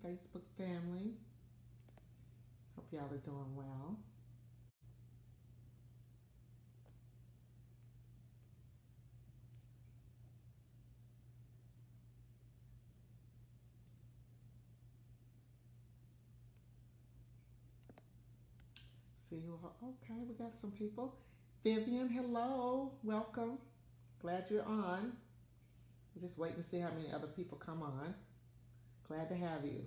Facebook family. Hope y'all are doing well. See who, okay, we got some people. Vivian, hello, welcome. Glad you're on. We're just waiting to see how many other people come on. Glad to have you.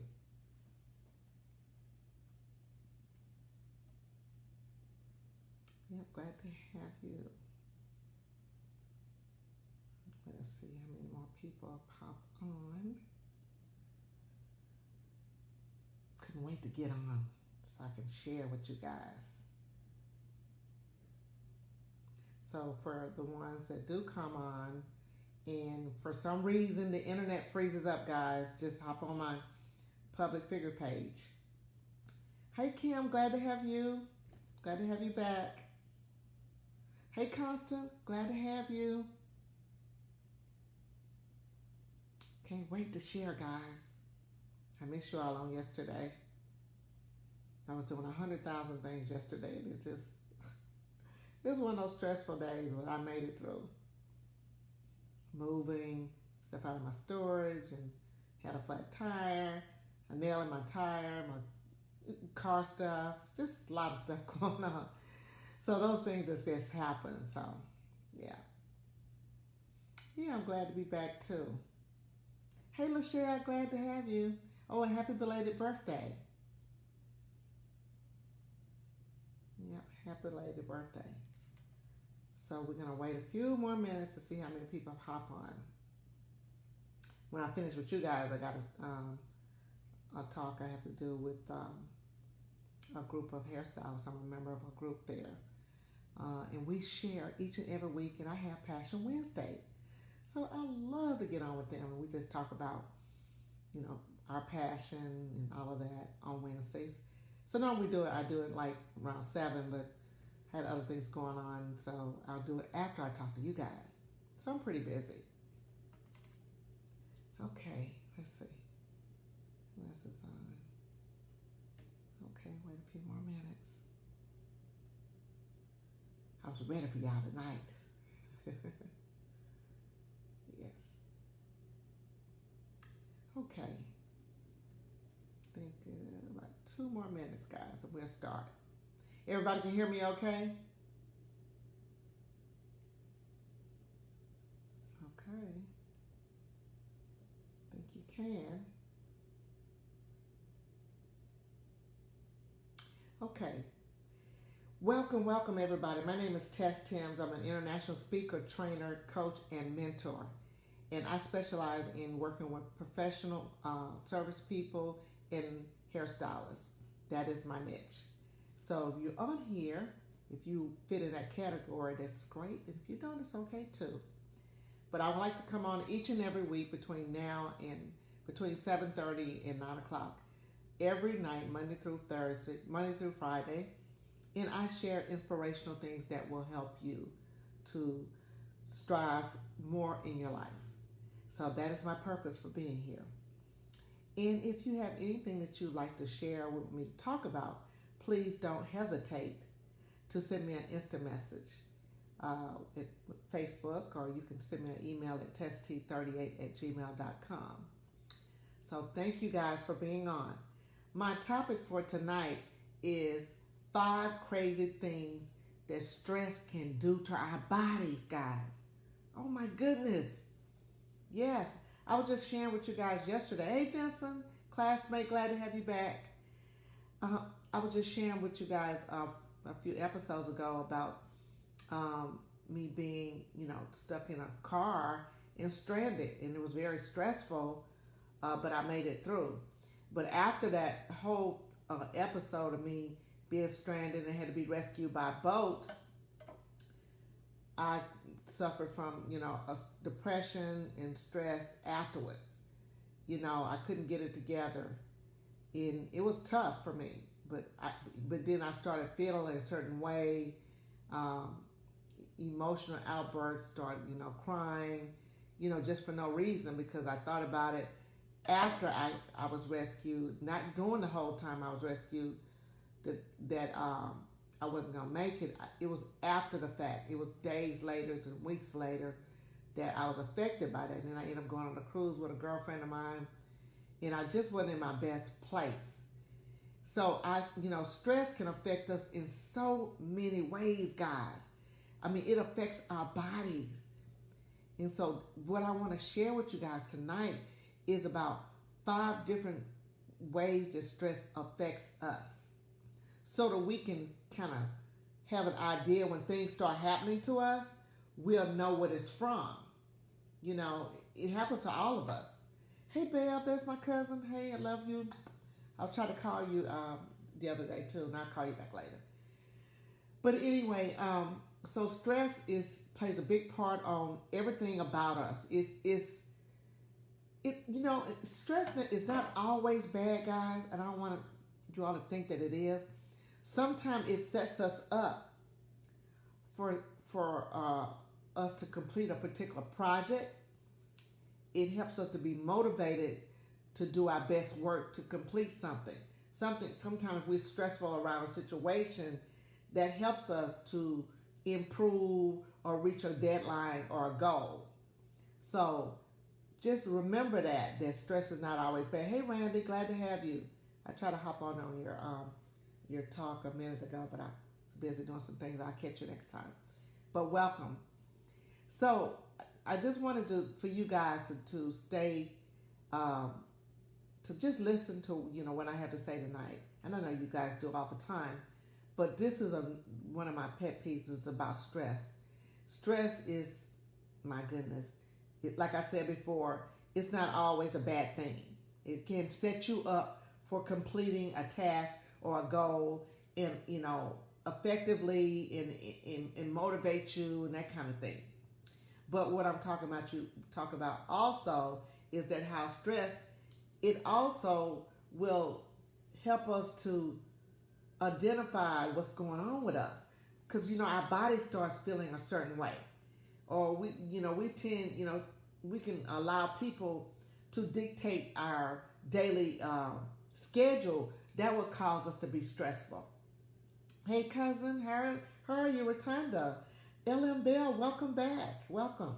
Yep, glad to have you. Let's see how many more people pop on. Couldn't wait to get on so I can share with you guys. So for the ones that do come on, and for some reason the internet freezes up, guys, just hop on my public figure page. Hey Kim, glad to have you. Glad to have you back. Hey Constant, glad to have you. Can't wait to share, guys. I missed you all on yesterday. I was doing 100,000 things yesterday, and it was one of those stressful days, but I made it through. Moving stuff out of my storage, and had a flat tire, a nail in my tire, my car stuff, just a lot of stuff going on. So those things just happen. So yeah, I'm glad to be back too. Hey Lachelle, glad to have you. Oh, and happy belated birthday. Yep, happy belated birthday. So we're gonna wait a few more minutes to see how many people hop on. When I finish with you guys, I got a talk I have to do with a group of hairstylists. I'm a member of a group there. And we share each and every week, and I have Passion Wednesday. So I love to get on with them, and we just talk about, our passion and all of that on Wednesdays. So normally I do it like around 7, but I had other things going on, so I'll do it after I talk to you guys. So I'm pretty busy. Okay, let's see. Who else is on? Okay, wait a few more minutes. I was ready for y'all tonight. Yes. Okay. I think about 2 more minutes, guys, and we'll start. Everybody can hear me okay? Okay. I think you can. Okay. Welcome everybody. My name is TessTims. I'm an international speaker, trainer, coach, and mentor. And I specialize in working with professional service people and hairstylists. That is my niche. So if you're on here, if you fit in that category, that's great. And if you don't, it's okay too. But I would like to come on each and every week between now and between 7:30 and 9 o'clock every night, Monday through Friday. And I share inspirational things that will help you to strive more in your life. So that is my purpose for being here. And if you have anything that you'd like to share with me to talk about, please don't hesitate to send me an instant message at Facebook, or you can send me an email at tesst38@gmail.com. So thank you guys for being on. My topic for tonight is 5 crazy things that stress can do to our bodies, guys. Oh my goodness. Yes, I was just sharing with you guys yesterday. Hey Vincent, classmate, glad to have you back. I was just sharing with you guys a few episodes ago about me being, stuck in a car and stranded, and it was very stressful, but I made it through. But after that whole episode of me being stranded and had to be rescued by boat, I suffered from, a depression and stress afterwards. I couldn't get it together, and it was tough for me. But then I started feeling a certain way, emotional outbursts, started, crying, just for no reason, because I thought about it after I was rescued, not during the whole time I was rescued, that I wasn't gonna make it. It was after the fact. It was days later and weeks later that I was affected by that. And then I ended up going on a cruise with a girlfriend of mine, and I just wasn't in my best place. So stress can affect us in so many ways, guys. I mean, it affects our bodies. And so what I want to share with you guys tonight is about 5 different ways that stress affects us, so that we can kind of have an idea when things start happening to us, we'll know what it's from. It happens to all of us. Hey, babe, there's my cousin. Hey, I love you. I'll try to call you the other day too, and I'll call you back later. But anyway, so stress plays a big part on everything about us. Stress is not always bad, guys, and I don't want you all to think that it is. Sometimes it sets us up for us to complete a particular project. It helps us to be motivated to do our best work to complete something. Sometimes if we're stressful around a situation, that helps us to improve or reach a deadline or a goal. So just remember that stress is not always bad. Hey, Randy, glad to have you. I tried to hop on your talk a minute ago, but I was busy doing some things. I'll catch you next time. But welcome. So I just wanted for you guys to stay, to just listen to what I have to say tonight. And I know you guys do it all the time, but this is one of my pet peeves is about stress. Stress is, my goodness, like I said before, it's not always a bad thing. It can set you up for completing a task or a goal, and effectively and motivate you and that kind of thing. But what I'm talking about also is that how stress, it also will help us to identify what's going on with us, because our body starts feeling a certain way, or we tend we can allow people to dictate our daily schedule that would cause us to be stressful. Hey, cousin, how are you, Rotunda? LM Bell, welcome back. Welcome.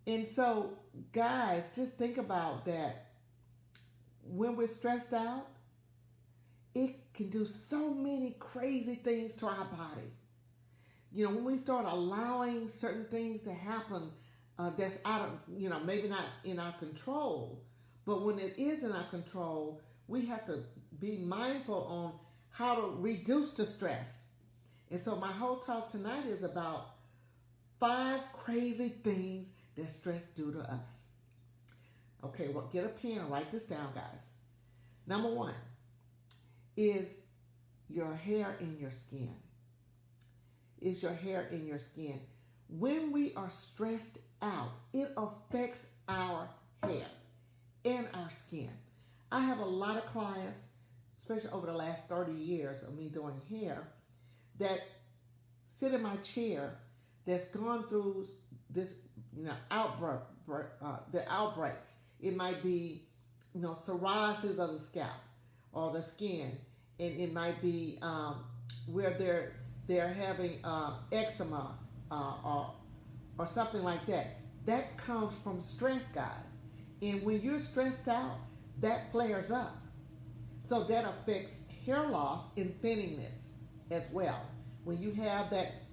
And so, guys, just think about that. When we're stressed out, it can do so many crazy things to our body. When we start allowing certain things to happen that's out of, maybe not in our control, but when it is in our control, we have to be mindful on how to reduce the stress. And so my whole talk tonight is about 5 crazy things that stress do to us. Okay, well, get a pen and write this down, guys. Number 1 is your hair in your skin. Is your hair in your skin. When we are stressed out, it affects our hair and our skin. I have a lot of clients, especially over the last 30 years of me doing hair, that sit in my chair that's gone through this outbreak. The outbreak. It might be psoriasis of the scalp or the skin, and it might be where they're having eczema or something like that. That comes from stress, guys. And when you're stressed out, that flares up. So that affects hair loss and thinningness as well. When you have that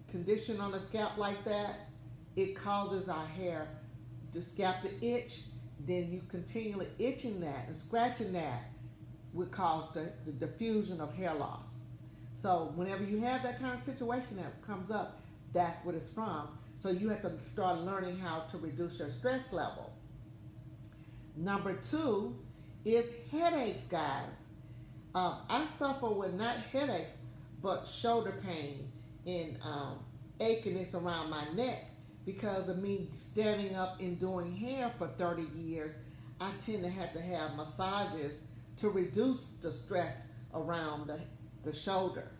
condition on the scalp like that, it causes our hair, the scalp to itch. Then you continually itching that and scratching that would cause the diffusion of hair loss. So whenever you have that kind of situation that comes up, that's what it's from. So you have to start learning how to reduce your stress level. Number 2 is headaches, guys. I suffer with not headaches, but shoulder pain and achiness around my neck because of me standing up and doing hair for 30 years. I tend to have massages to reduce the stress around the shoulder.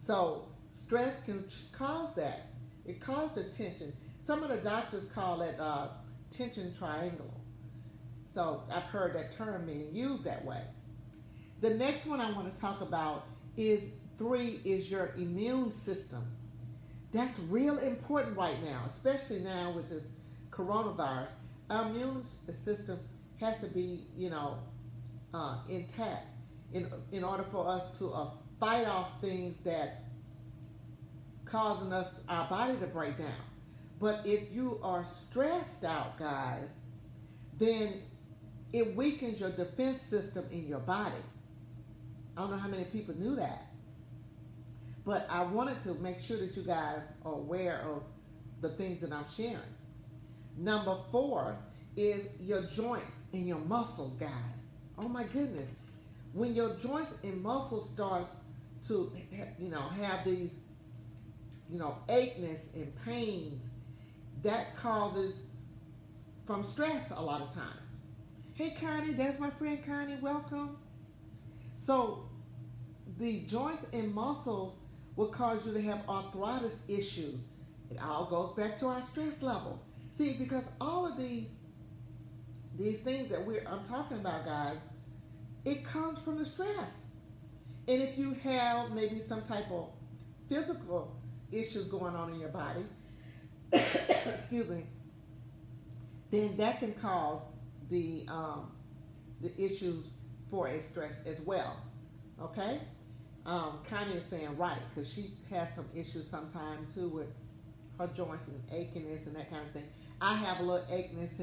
So stress can cause that. It causes tension. Some of the doctors call it tension triangle. So I've heard that term being used that way. The next one I want to talk about is 3 is your immune system. That's real important right now, especially now with this coronavirus. Our immune system has to be, intact in order for us to fight off things that causing our body to break down. But if you are stressed out, guys, then it weakens your defense system in your body. I don't know how many people knew that. But I wanted to make sure that you guys are aware of the things that I'm sharing. Number 4 is your joints and your muscles, guys. Oh my goodness. When your joints and muscles starts to, have these, acheness and pains, that causes from stress a lot of times. Hey Connie, that's my friend Connie, welcome. So the joints and muscles will cause you to have arthritis issues. It all goes back to our stress level. See, because all of these things that I'm talking about, guys, it comes from the stress. And if you have maybe some type of physical issues going on in your body, excuse me, then that can cause the issues for a stress as well. Okay? Connie is saying right, because she has some issues sometimes too with her joints and achiness and that kind of thing. I have a little achiness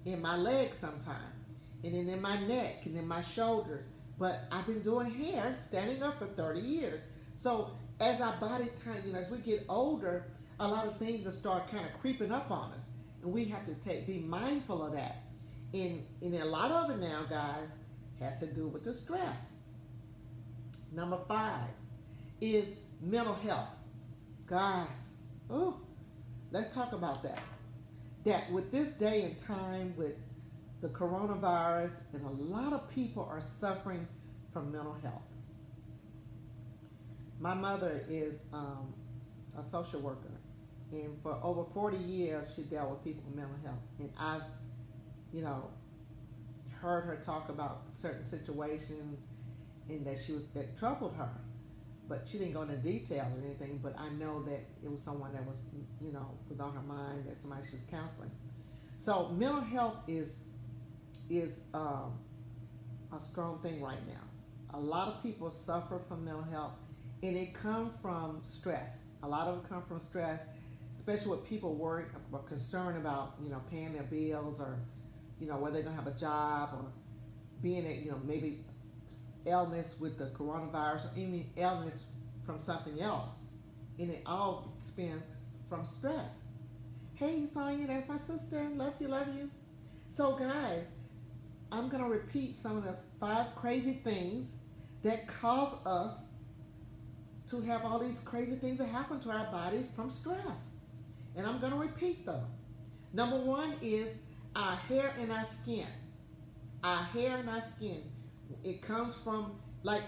in my legs sometimes, and then in my neck and in my shoulders. But I've been doing hair, standing up for 30 years. So as our body time, as we get older, a lot of things will start kind of creeping up on us, and we have to be mindful of that. And a lot of it now, guys, has to do with the stress. Number 5 is mental health. Guys, let's talk about that. That with this day and time, with the coronavirus, and a lot of people are suffering from mental health. My mother is a social worker, and for over 40 years she dealt with people with mental health. And I've, heard her talk about certain situations and that troubled her. But she didn't go into detail or anything, but I know that it was someone that was, was on her mind, that somebody she was counseling. So mental health is a strong thing right now. A lot of people suffer from mental health, and it comes from stress. A lot of it comes from stress, especially with people worried or concerned about, paying their bills, or, whether they're going to have a job, or being at, maybe illness with the coronavirus, or any illness from something else. And it all stems from stress. Hey Sonia, that's my sister. Love you, love you. So guys, I'm going to repeat some of the 5 crazy things that cause us to have all these crazy things that happen to our bodies from stress. And I'm going to repeat them. Number 1 is our hair and our skin. Our hair and our skin. It comes from, like,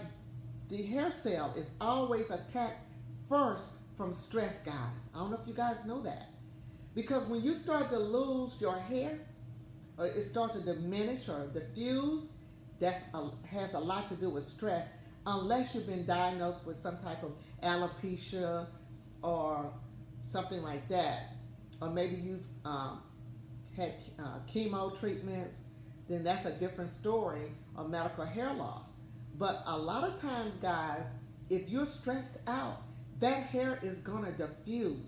the hair cell is always attacked first from stress, guys. I don't know if you guys know that. Because when you start to lose your hair, or it starts to diminish or diffuse, that has a lot to do with stress, unless you've been diagnosed with some type of alopecia or something like that. Or maybe you've had chemo treatments, then that's a different story of medical hair loss. But a lot of times, guys, if you're stressed out, that hair is going to diffuse.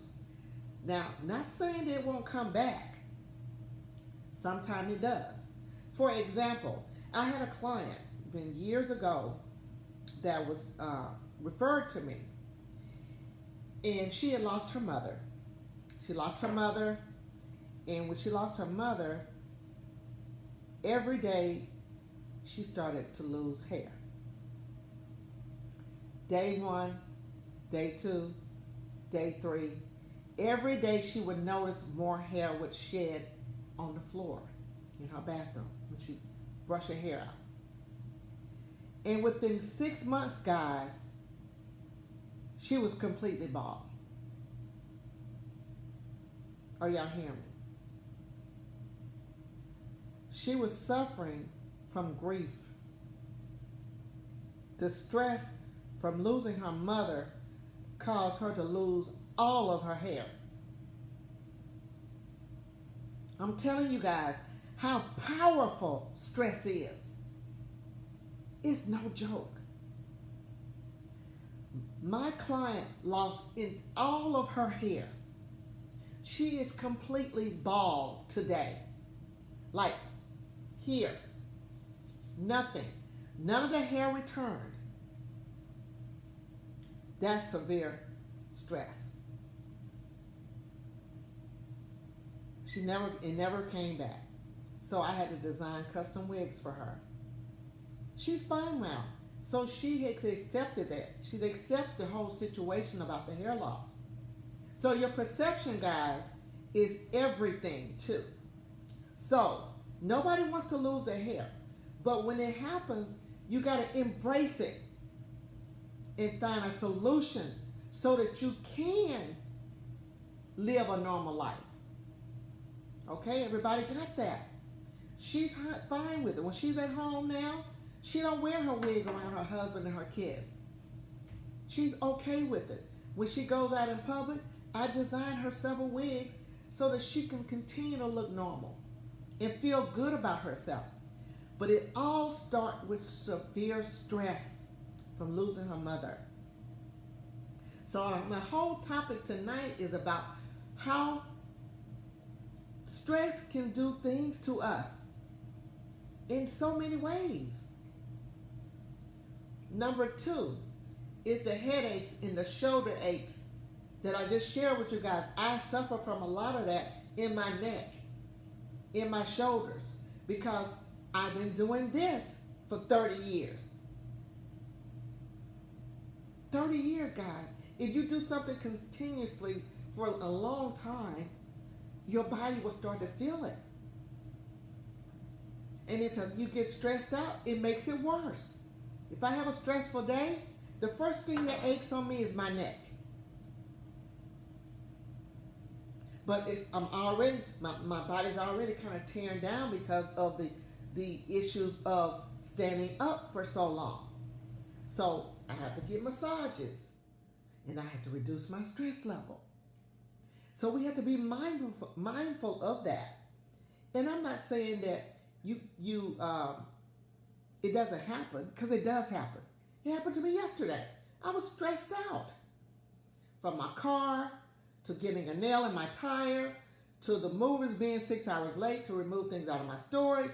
Now, not saying that it won't come back. Sometimes it does. For example, I had a client years ago that was referred to me, and she had lost her mother. She lost her mother, and when she lost her mother, every day she started to lose hair. Day 1, day 2, day 3. Every day she would notice more hair would shed on the floor in her bathroom when she brushed her hair out. And within 6 months, guys, she was completely bald. Are y'all hearing me? She was suffering from grief. The stress from losing her mother caused her to lose all of her hair. I'm telling you guys how powerful stress is. It's no joke. My client lost in all of her hair. She is completely bald today. Like here. Nothing. None of the hair returned. That's severe stress. It never came back. So I had to design custom wigs for her. She's fine now. So she has accepted that. She's accepted the whole situation about the hair loss. So your perception, guys, is everything too. So nobody wants to lose their hair. But when it happens, you got to embrace it and find a solution so that you can live a normal life. Okay, everybody got that? She's fine with it. When she's at home now, she don't wear her wig around her husband and her kids. She's okay with it. When she goes out in public, I designed her several wigs so that she can continue to look normal and feel good about herself. But it all starts with severe stress from losing her mother. So my whole topic tonight is about how stress can do things to us in so many ways. Number 2 is the headaches and the shoulder aches that I just shared with you guys. I suffer from a lot of that in my neck, in my shoulders, because I've been doing this for 30 years. 30 years, guys. If you do something continuously for a long time, your body will start to feel it. And if you get stressed out, it makes it worse. If I have a stressful day, the first thing that aches on me is my neck. But my body's already kind of tearing down because of the issues of standing up for so long. So I have to get massages, and I have to reduce my stress level. So we have to be mindful of that. And I'm not saying that it doesn't happen, because it does happen. It happened to me yesterday. I was stressed out. From my car, to getting a nail in my tire, to the movers being 6 hours late to remove things out of my storage.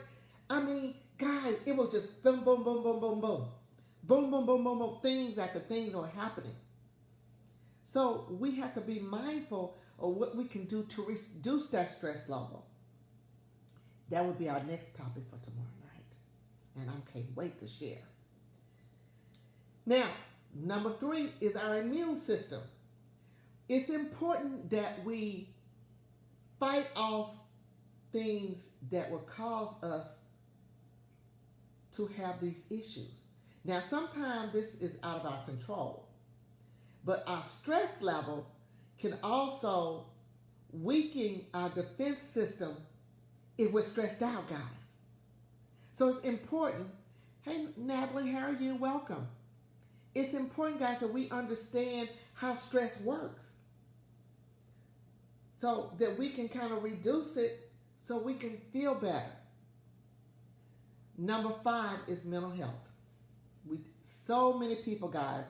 I mean, guys, it was just boom, boom, boom, boom, boom, boom. Boom, boom, boom, boom, boom. Things after things are happening. So we have to be mindful of what we can do to reduce that stress level. That would be our next topic for tomorrow night. And I can't wait to share. Now, number 3 is our immune system. It's important that we fight off things that will cause us to have these issues. Now, sometimes this is out of our control, but our stress level can also weaken our defense system if we're stressed out, guys. So it's important. Hey, Natalie, how are you? Welcome. It's important, guys, that we understand how stress works so that we can kind of reduce it so we can feel better. Number 5 is mental health. So many people, guys,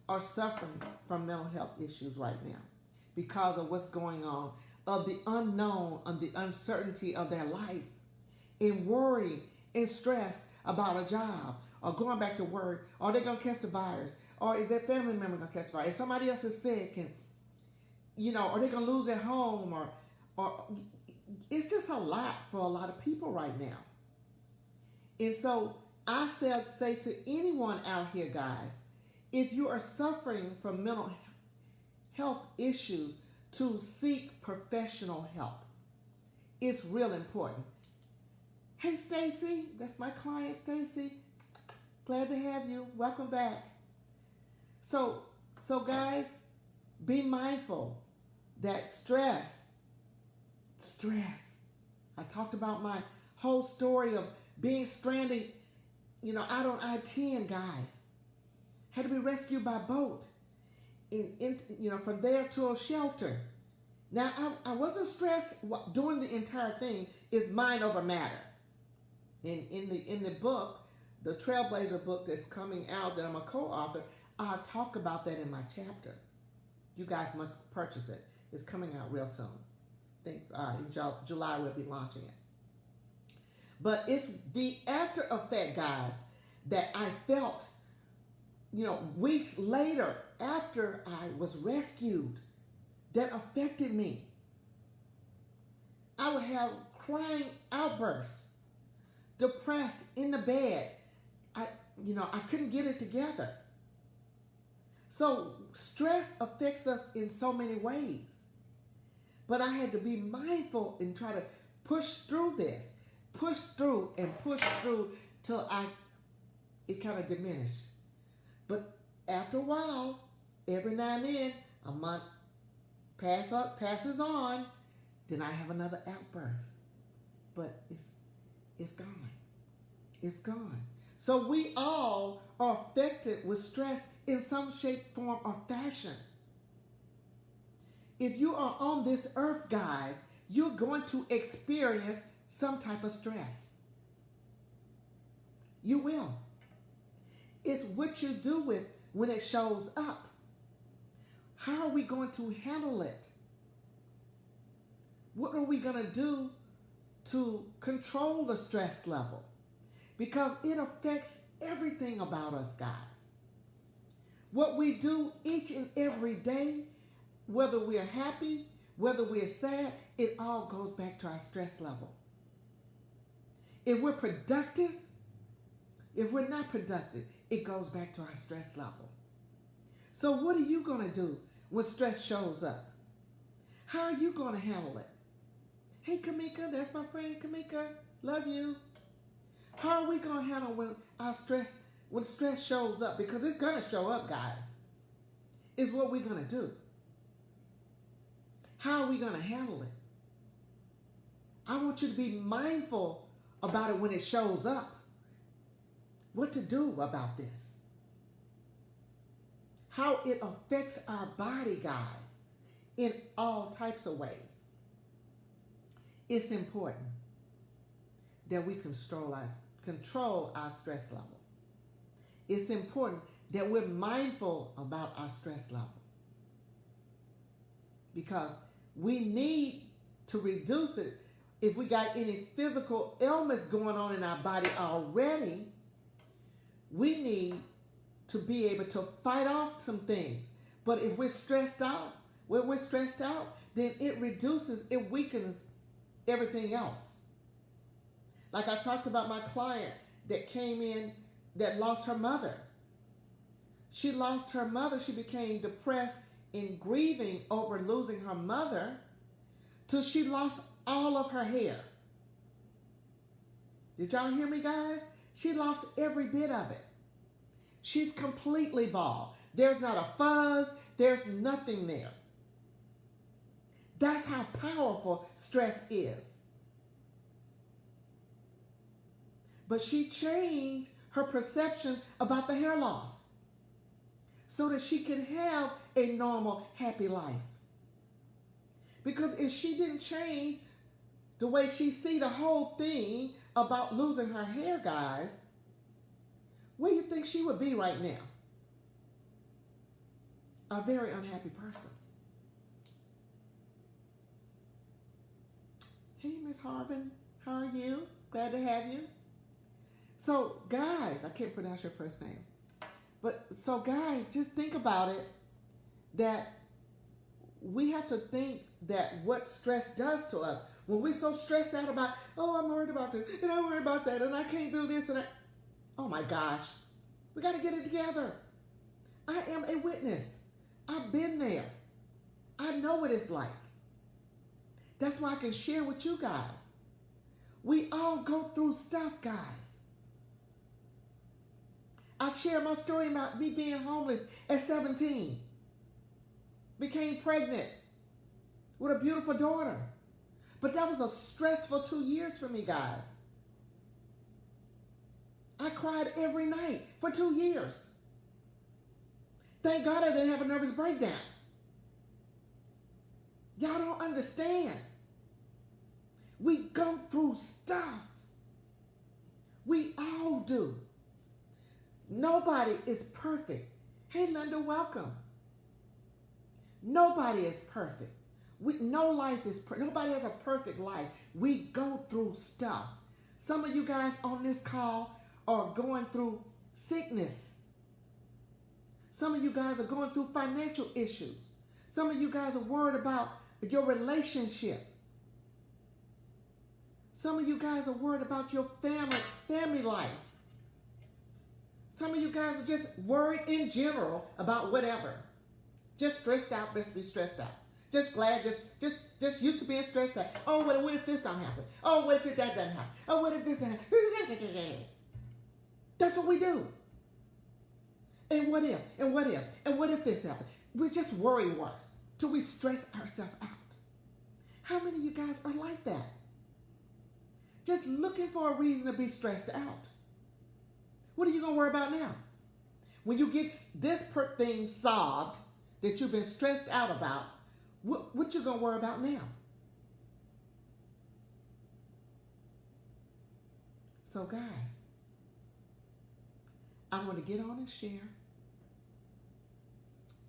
are suffering from mental health issues right now because of what's going on, of the unknown, of the uncertainty of their life, and worry and stress about a job or going back to work. Are they going to catch the virus? Or is their family member going to catch the virus? If somebody else is sick, and are they going to lose their home? Or it's just a lot for a lot of people right now. And so I say to anyone out here, guys, if you are suffering from mental health issues, to seek professional help. It's real important. Hey, Stacy, that's my client, Stacy. Glad to have you. Welcome back. So guys, be mindful that stress stress. I talked about my whole story of being stranded, out on I-10, guys. Had to be rescued by boat. From there to a shelter. Now, I wasn't stressed during the entire thing. It's mind over matter. In the book, the Trailblazer book that's coming out that I'm a co-author, I'll talk about that in my chapter. You guys must purchase it. It's coming out real soon. I think in July we'll be launching it. But it's the after effect, guys, that I felt, weeks later after I was rescued, that affected me. I would have crying outbursts, depressed in the bed. I couldn't get it together. So stress affects us in so many ways. But I had to be mindful and try to push through this. Push through till it kind of diminished. But after a while, every now and then, a month passes on, then I have another outburst. But it's gone. It's gone. So we all are affected with stress in some shape, form, or fashion. If you are on this earth, guys, you're going to experience some type of stress. You will. It's what you do with when it shows up. How are we going to handle it? What are we going to do to control the stress level? Because it affects everything about us, guys. What we do each and every day, whether we're happy, whether we're sad, it all goes back to our stress level. If we're productive, if we're not productive, it goes back to our stress level. So what are you going to do when stress shows up? How are you going to handle it? Hey, Kamika, that's my friend Kamika. Love you. How are we going to handle when stress shows up? Because it's going to show up, guys. It's what we're going to do. How are we going to handle it? I want you to be mindful about it when it shows up. What to do about this. How it affects our body, guys, in all types of ways. It's important that we control our stress level. It's important that we're mindful about our stress level. Because we need to reduce it. If we got any physical ailments going on in our body already, we need to be able to fight off some things. But if we're stressed out, then it weakens everything else. Like I talked about my client that came in that lost her mother. She lost her mother. She became depressed in grieving over losing her mother till she lost all of her hair. Did y'all hear me, guys? She lost every bit of it. She's completely bald. There's not a fuzz. There's nothing there. That's how powerful stress is. But she changed her perception about the hair loss so that she can have a normal, happy life. Because if she didn't change the way she see the whole thing about losing her hair, guys, where do you think she would be right now? A very unhappy person. Hey, Miss Harvin, how are you? Glad to have you. So, guys, I can't pronounce your first name. But, so guys, just think about it, that we have to think that what stress does to us. When we're so stressed out about, oh, I'm worried about this, and I'm worried about that, and I can't do this, and oh my gosh, we got to get it together. I am a witness. I've been there. I know what it's like. That's why I can share with you guys. We all go through stuff, guys. I share my story about me being homeless at 17. Became pregnant with a beautiful daughter. But that was a stressful 2 years for me, guys. I cried every night for 2 years. Thank God I didn't have a nervous breakdown. Y'all don't understand. We go through stuff. We all do. Nobody is perfect. Hey, Linda, welcome. Nobody is perfect. Nobody has a perfect life. We go through stuff. Some of you guys on this call are going through sickness. Some of you guys are going through financial issues. Some of you guys are worried about your relationship. Some of you guys are worried about your family life. Some of you guys are just worried in general about whatever. Just stressed out, best be stressed out. Just glad, just used to being stressed out. Oh, what if this don't happen? Oh, what if that doesn't happen? Oh, what if this doesn't happen? That's what we do. And what if? And what if? And what if this happens? We just worry worse till we stress ourselves out. How many of you guys are like that? Just looking for a reason to be stressed out. What are you going to worry about now? When you get this thing solved that you've been stressed out about, what you going to worry about now? So guys, I want to get on and share.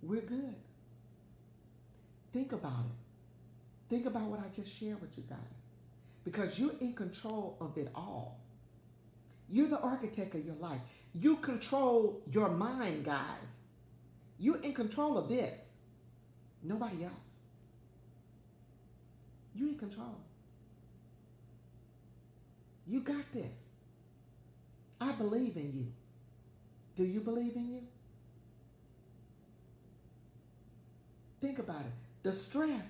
We're good. Think about it. Think about what I just shared with you guys. Because you're in control of it all. You're the architect of your life. You control your mind, guys. You're in control of this. Nobody else. You're in control. You got this. I believe in you. Do you believe in you? Think about it. The stress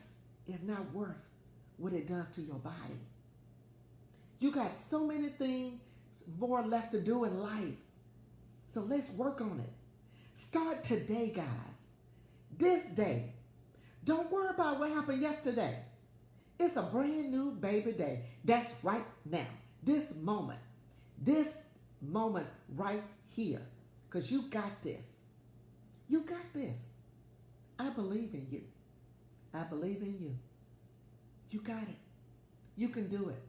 is not worth what it does to your body. You got so many things more left to do in life. So let's work on it. Start today, guys. This day. Don't worry about what happened yesterday. It's a brand new baby day. That's right now. This moment right here. Because you got this. You got this. I believe in you. I believe in you. You got it. You can do it.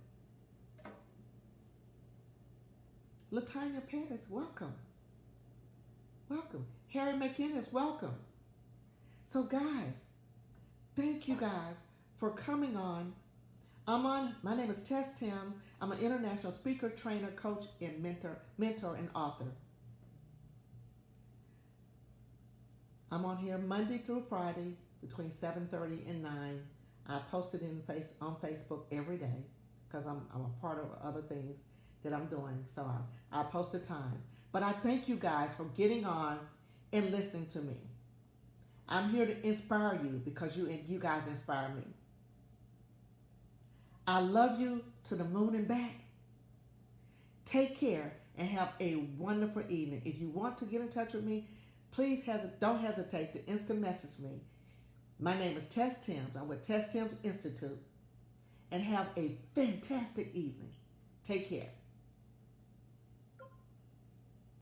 Latanya Pettis, welcome. Welcome. Harry McInnes, welcome. So guys, thank you guys for coming on. My name is TessTims. I'm an international speaker, trainer, coach, and mentor and author. I'm on here Monday through Friday between 7:30 and 9. I post it on Facebook every day because I'm a part of other things that I'm doing. So I post a time. But I thank you guys for getting on and listening to me. I'm here to inspire you because you guys inspire me. I love you to the moon and back. Take care and have a wonderful evening. If you want to get in touch with me, please don't hesitate to instant message me. My name is TessTims. I'm with TessTims Institute. And have a fantastic evening. Take care.